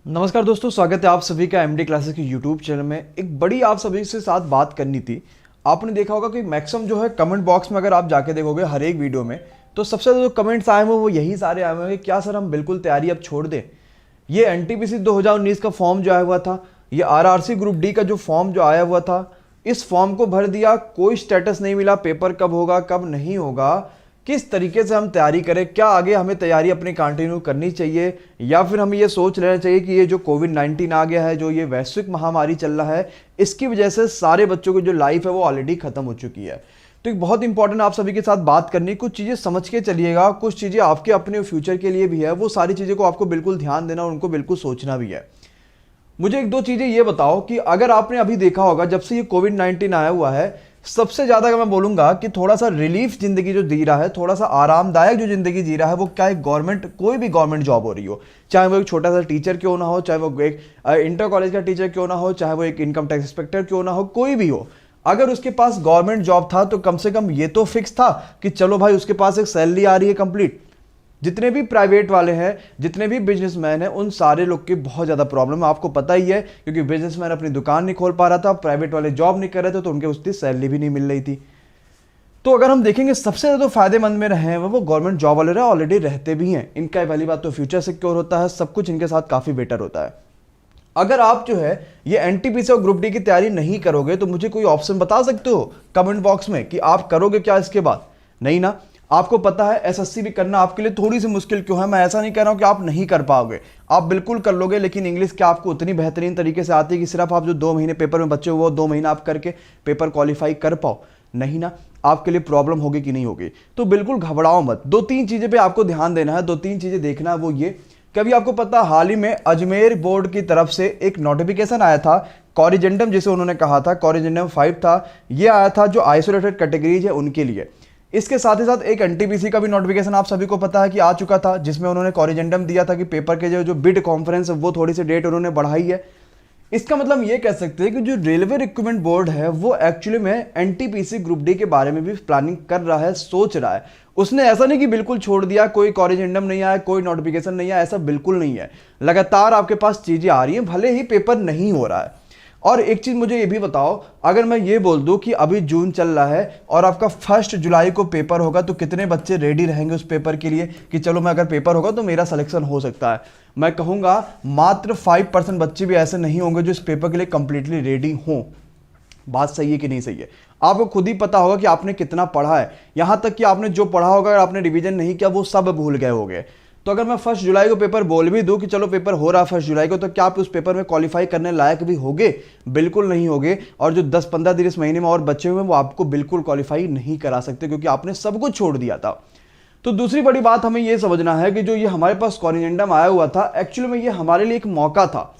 नमस्कार दोस्तों, स्वागत है आप सभी का एमडी क्लासेस के यूट्यूब चैनल में। एक बड़ी आप सभी से साथ बात करनी थी। आपने देखा होगा कि मैक्सिमम जो है कमेंट बॉक्स में अगर आप जाके देखोगे हर एक वीडियो में, तो सबसे ज़्यादा जो कमेंट्स आए हुए वो यही सारे आए हुए हैं कि क्या सर हम बिल्कुल तैयारी अब छोड़ दें। ये एनटीपीसी 2019 का फॉर्म जो आया हुआ था, ये आरआरसी ग्रुप डी का जो फॉर्म जो आया हुआ था, इस फॉर्म को भर दिया, कोई स्टेटस नहीं मिला, पेपर कब होगा कब नहीं होगा, किस तरीके से हम तैयारी करें, क्या आगे हमें तैयारी अपनी कंटिन्यू करनी चाहिए या फिर हमें ये सोच लेना चाहिए कि ये जो कोविड-19 आ गया है, जो ये वैश्विक महामारी चल रहा है, इसकी वजह से सारे बच्चों की जो लाइफ है वो ऑलरेडी खत्म हो चुकी है। तो एक बहुत इंपॉर्टेंट आप सभी के साथ बात करनी, कुछ चीज़ें समझ के चलिएगा, कुछ चीज़ें आपके अपने फ्यूचर के लिए भी है, वो सारी चीज़ों को आपको बिल्कुल ध्यान देना और उनको बिल्कुल सोचना भी है। मुझे एक दो चीज़ें ये बताओ कि अगर आपने अभी देखा होगा जब से ये कोविड-19 आया हुआ है, सबसे ज़्यादा अगर मैं बोलूँगा कि थोड़ा सा रिलीफ ज़िंदगी जो जी रहा है, थोड़ा सा आरामदायक जो ज़िंदगी जी रहा है, वो क्या एक गवर्नमेंट, कोई भी गवर्नमेंट जॉब हो रही हो, चाहे वो एक छोटा सा टीचर क्यों ना हो, चाहे वो एक इंटर कॉलेज का टीचर क्यों ना हो, चाहे वो एक इनकम टैक्स इंस्पेक्टर क्यों ना हो, कोई भी हो, अगर उसके पास गवर्नमेंट जॉब था तो कम से कम ये तो फिक्स था कि चलो भाई उसके पास एक सैलरी आ रही है कंप्लीट। जितने भी प्राइवेट वाले हैं, जितने भी बिजनेसमैन हैं, उन सारे लोग की बहुत ज़्यादा प्रॉब्लम है, आपको पता ही है, क्योंकि बिजनेसमैन अपनी दुकान नहीं खोल पा रहा था, प्राइवेट वाले जॉब नहीं कर रहे थे, तो उनके उसकी सैलरी भी नहीं मिल रही थी। तो अगर हम देखेंगे सबसे ज़्यादा फायदेमंद में रहे हैं वो गवर्नमेंट जॉब वाले रहे, ऑलरेडी रहते भी हैं, इनका पहली बात तो फ्यूचर सिक्योर होता है, सब कुछ इनके साथ काफ़ी बेटर होता है। अगर आप जो है ये एनटीपीसी और ग्रुप डी की तैयारी नहीं करोगे तो मुझे कोई ऑप्शन बता सकते हो कमेंट बॉक्स में कि आप करोगे क्या इसके बाद? नहीं ना। आपको पता है एसएससी भी करना आपके लिए थोड़ी सी मुश्किल क्यों है, मैं ऐसा नहीं कह रहा हूं कि आप नहीं कर पाओगे, आप बिल्कुल कर लोगे, लेकिन इंग्लिश क्या आपको उतनी बेहतरीन तरीके से आती है कि सिर्फ आप जो 2 महीने पेपर में बचे हो वो 2 महीना आप करके पेपर क्वालिफाई कर पाओ? नहीं ना। आपके लिए प्रॉब्लम होगी कि नहीं होगी? तो बिल्कुल घबराओ मत। 2-3 चीज़ें पे आपको ध्यान देना है, 2-3 चीज़ें देखना है। वो ये, कभी आपको पता हाल ही में अजमेर बोर्ड की तरफ से एक नोटिफिकेशन आया था, कॉरिजेंडम जिसे उन्होंने कहा था, कॉरिजेंडम 5 था, ये आया था जो आइसोलेटेड कैटेगरीज है उनके लिए। इसके साथ ही साथ एक एनटीपीसी का भी नोटिफिकेशन आप सभी को पता है कि आ चुका था, जिसमें उन्होंने कॉरिजेंडम दिया था कि पेपर के जो बिड कॉन्फ्रेंस है वो थोड़ी सी डेट उन्होंने बढ़ाई है। इसका मतलब ये कह सकते हैं कि जो रेलवे रिक्रूटमेंट बोर्ड है वो एक्चुअली में एनटीपीसी ग्रुप डी के बारे में भी प्लानिंग कर रहा है, सोच रहा है। उसने ऐसा नहीं कि बिल्कुल छोड़ दिया, कोई कॉरिजेंडम नहीं आया, कोई नोटिफिकेशन नहीं आया, ऐसा बिल्कुल नहीं है। लगातार आपके पास चीजें आ रही हैं, भले ही पेपर नहीं हो रहा है। और एक चीज मुझे ये भी बताओ, अगर मैं ये बोल दूं कि अभी जून चल रहा है और आपका 1 जुलाई को पेपर होगा, तो कितने बच्चे रेडी रहेंगे उस पेपर के लिए कि चलो मैं अगर पेपर होगा तो मेरा सिलेक्शन हो सकता है? मैं कहूंगा मात्र 5% बच्चे भी ऐसे नहीं होंगे जो इस पेपर के लिए कंप्लीटली रेडी हों। बात सही है कि नहीं सही है? आपको खुद ही पता होगा कि आपने कितना पढ़ा है, यहां तक कि आपने जो पढ़ा होगा अगर आपने रिवीजन नहीं किया वो सब भूल गए होंगे। तो अगर मैं 1 जुलाई को पेपर बोल भी दूं कि चलो पेपर हो रहा है 1 जुलाई को, तो क्या आप उस पेपर में क्वालिफाई करने लायक भी होगे? बिल्कुल नहीं होगे। और जो 10-15 दिन इस महीने में और बचे हुए हैं वो आपको बिल्कुल क्वालिफाई नहीं करा सकते, क्योंकि आपने सब कुछ छोड़ दिया था। तो दूसरी बड़ी बात हमें यह समझना है कि जो ये हमारे पास कॉरिजेंडम आया हुआ था, एक्चुअली में ये हमारे लिए एक मौका था।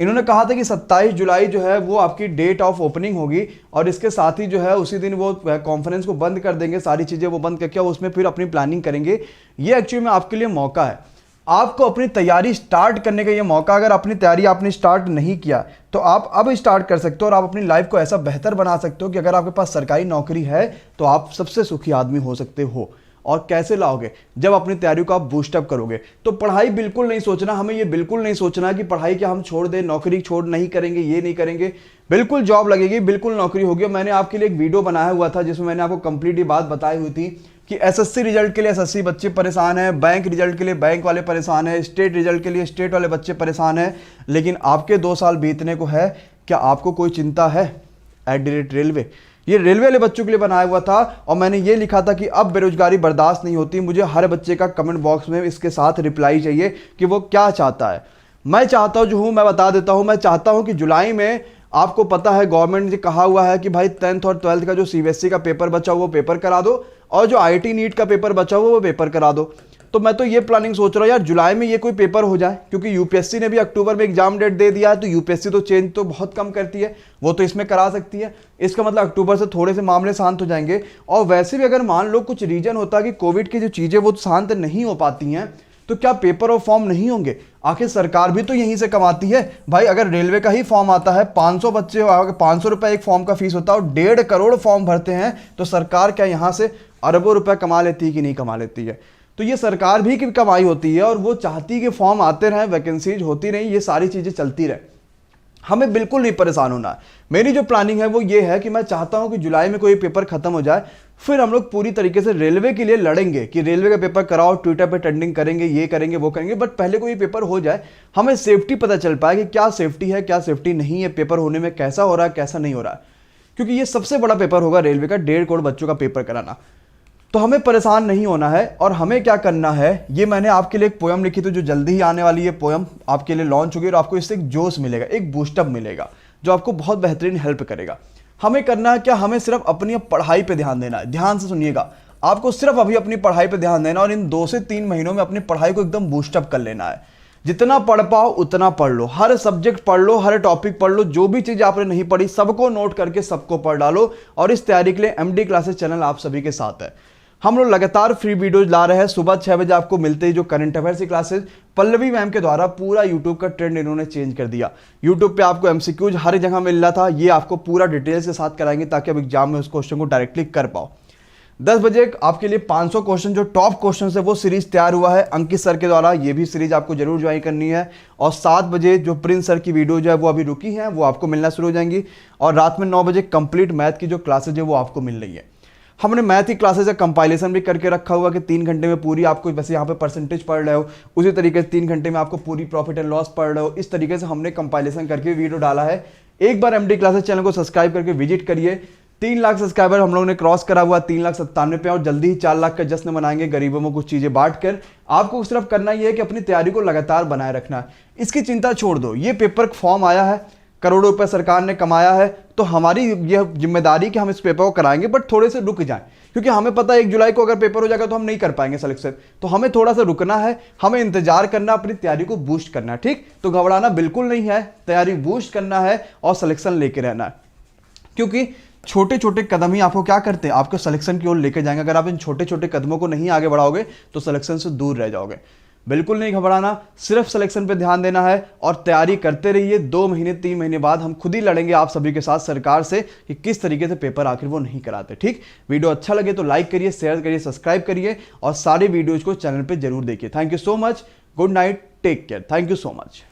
इन्होंने कहा था कि 27 जुलाई जो है वो आपकी डेट ऑफ ओपनिंग होगी, और इसके साथ ही जो है उसी दिन वो कॉन्फ्रेंस को बंद कर देंगे, सारी चीज़ें वो बंद करके उसमें फिर अपनी प्लानिंग करेंगे। ये एक्चुअली में आपके लिए मौका है, आपको अपनी तैयारी स्टार्ट करने का ये मौका। अगर अपनी तैयारी आपने स्टार्ट नहीं किया तो आप अब स्टार्ट कर सकते हो, और आप अपनी लाइफ को ऐसा बेहतर बना सकते हो कि अगर आपके पास सरकारी नौकरी है तो आप सबसे सुखी आदमी हो सकते हो। और कैसे लाओगे? जब अपनी तैयारी को आप बूस्टअप करोगे। तो पढ़ाई बिल्कुल नहीं सोचना, हमें ये बिल्कुल नहीं सोचना कि पढ़ाई क्या हम छोड़ दें, नौकरी छोड़ नहीं करेंगे, ये नहीं करेंगे। बिल्कुल जॉब लगेगी, बिल्कुल नौकरी होगी। मैंने आपके लिए एक वीडियो बनाया हुआ था जिसमें मैंने आपको कंप्लीट ये बात बताई हुई थी कि एसएससी रिजल्ट के लिए एसएससी बच्चे परेशान हैं, बैंक रिजल्ट के लिए बैंक वाले परेशान हैं, स्टेट रिजल्ट के लिए स्टेट वाले बच्चे परेशान हैं। लेकिन आपके 2 साल बीतने को है, क्या आपको कोई चिंता है? @रेलवे, ये रेलवे वाले बच्चों के लिए बनाया हुआ था। और मैंने ये लिखा था कि अब बेरोजगारी बर्दाश्त नहीं होती। मुझे हर बच्चे का कमेंट बॉक्स में इसके साथ रिप्लाई चाहिए कि वो क्या चाहता है। मैं चाहता हूं जो हूं मैं बता देता हूं, मैं चाहता हूं कि जुलाई में, आपको पता है गवर्नमेंट ने कहा हुआ है कि भाई 10th और 12th का जो सीबीएसई का पेपर बचा वो पेपर करा दो, और जो आईटी नीट का पेपर बचा हुआ वो पेपर करा दो। तो मैं तो ये प्लानिंग सोच रहा हूँ यार, जुलाई में ये कोई पेपर हो जाए, क्योंकि यूपीएससी ने भी अक्टूबर में एग्जाम डेट दे दिया है, तो यूपीएससी तो चेंज तो बहुत कम करती है, वो तो इसमें करा सकती है। इसका मतलब अक्टूबर से थोड़े से मामले शांत हो जाएंगे। और वैसे भी अगर मान लो कुछ रीजन होता है कि कोविड की जो चीजें वो शांत नहीं हो पाती हैं, तो क्या पेपर और फॉर्म नहीं होंगे? आखिर सरकार भी तो यहीं से कमाती है भाई। अगर रेलवे का ही फॉर्म आता है, 500 बच्चे, 500 रुपए एक फॉर्म का फीस होता है, और 1.5 करोड़ फॉर्म भरते हैं, तो सरकार क्या यहां से अरबों रुपए कमा लेती है कि नहीं कमा लेती है? तो ये सरकार भी की कमाई होती है और वो चाहती है कि फॉर्म आते रहें, वैकेंसीज होती रही, ये सारी चीज़ें चलती रहे। हमें बिल्कुल नहीं परेशान होना है। मेरी जो प्लानिंग है वो ये है कि मैं चाहता हूं कि जुलाई में कोई पेपर खत्म हो जाए, फिर हम लोग पूरी तरीके से रेलवे के लिए लड़ेंगे कि रेलवे का पेपर कराओ, ट्विटर पे ट्रेंडिंग करेंगे, ये करेंगे वो करेंगे, बट पहले कोई पेपर हो जाए, हमें सेफ्टी पता चल पाए कि क्या सेफ्टी है क्या सेफ्टी नहीं है, पेपर होने में कैसा हो रहा है कैसा नहीं हो रहा है। क्योंकि ये सबसे बड़ा पेपर होगा रेलवे का, 1.5 करोड़ बच्चों का पेपर कराना। तो हमें परेशान नहीं होना है। और हमें क्या करना है, ये मैंने आपके लिए एक पोयम लिखी थी जो जल्दी ही आने वाली है, पोयम आपके लिए लॉन्च होगी और आपको इससे एक जोश मिलेगा, एक बूस्टअप मिलेगा जो आपको बहुत बेहतरीन हेल्प करेगा। हमें करना है क्या, हमें सिर्फ अपनी पढ़ाई पे ध्यान देना है। ध्यान से सुनिएगा, आपको सिर्फ अभी अपनी पढ़ाई पे ध्यान देना और इन 2 से 3 महीनों में अपनी पढ़ाई को एकदम बूस्टअप कर लेना है। जितना पढ़ पाओ उतना पढ़ लो, हर सब्जेक्ट पढ़ लो, हर टॉपिक पढ़ लो, जो भी चीज आपने नहीं पढ़ी सबको नोट करके सबको पढ़ डालो। और इस तैयारी के लिए एमडी क्लासेस चैनल आप सभी के साथ है। हम लोग लगातार फ्री वीडियोज ला रहे हैं। सुबह 6 बजे आपको मिलते ही जो करंट अफेयर्स की क्लासेस, पल्लवी मैम के द्वारा पूरा यूट्यूब का ट्रेंड इन्होंने चेंज कर दिया। यूट्यूब पे आपको एमसीक्यूज हर जगह मिल रहा था, ये आपको पूरा डिटेल्स के साथ कराएंगे ताकि आप एग्जाम में उस क्वेश्चन को डायरेक्टली कर पाओ। 10 बजे आपके लिए 500 क्वेश्चन जो टॉप क्वेश्चन है वो सीरीज तैयार हुआ है अंकित सर के द्वारा, ये भी सीरीज आपको जरूर ज्वाइन करनी है। और 7 बजे जो प्रिंस सर की वीडियो जो है वो अभी रुकी है, वो आपको मिलना शुरू हो जाएंगी। और रात में 9 बजे कंप्लीट मैथ की जो क्लासेज है वो आपको मिल रही है। हमने मैथ की क्लासेज का कंपाइलेशन भी करके रखा हुआ कि 3 घंटे में पूरी, आपको वैसे यहाँ पे परसेंटेज पढ़ रहे हो उसी तरीके से 3 घंटे में आपको पूरी प्रॉफिट एंड लॉस पढ़ रहे हो, इस तरीके से हमने कंपाइलेशन करके वीडियो डाला है। एक बार एमडी क्लासेज चैनल को सब्सक्राइब करके विजिट करिए। 3 लाख सब्सक्राइबर हम लोगों ने क्रॉस करा हुआ, 3,97,000 पे, और जल्दी ही 4 लाख का जश्न मनाएंगे गरीबों में कुछ चीजें बांट कर। आपको सिर्फ करना यह है कि अपनी तैयारी को लगातार बनाए रखना है। इसकी चिंता छोड़ दो, ये पेपर फॉर्म आया है, करोड़ों रुपए सरकार ने कमाया है, तो हमारी यह जिम्मेदारी कि हम इस पेपर को कराएंगे, बट थोड़े से रुक जाएं। क्योंकि हमें पता है 1 जुलाई को अगर पेपर हो जाएगा तो हम नहीं कर पाएंगे सिलेक्शन, तो हमें थोड़ा सा रुकना है, हमें इंतजार करना, अपनी तैयारी को बूस्ट करना है। ठीक, तो घबराना बिल्कुल नहीं है, तैयारी बूस्ट करना है और सिलेक्शन लेके रहना है। क्योंकि छोटे छोटे कदम ही आपको क्या करते हैं, आपको सिलेक्शन की ओर लेके जाएंगे। अगर आप इन छोटे छोटे कदमों को नहीं आगे बढ़ाओगे तो सिलेक्शन से दूर रह जाओगे। बिल्कुल नहीं घबराना, सिर्फ सिलेक्शन पे ध्यान देना है और तैयारी करते रहिए। 2 महीने 3 महीने बाद हम खुद ही लड़ेंगे आप सभी के साथ सरकार से कि किस तरीके से पेपर आखिर वो नहीं कराते। ठीक, वीडियो अच्छा लगे तो लाइक करिए, शेयर करिए, सब्सक्राइब करिए और सारे वीडियोज को चैनल पे जरूर देखिए। Thank you so much, good night, take care, thank you so much.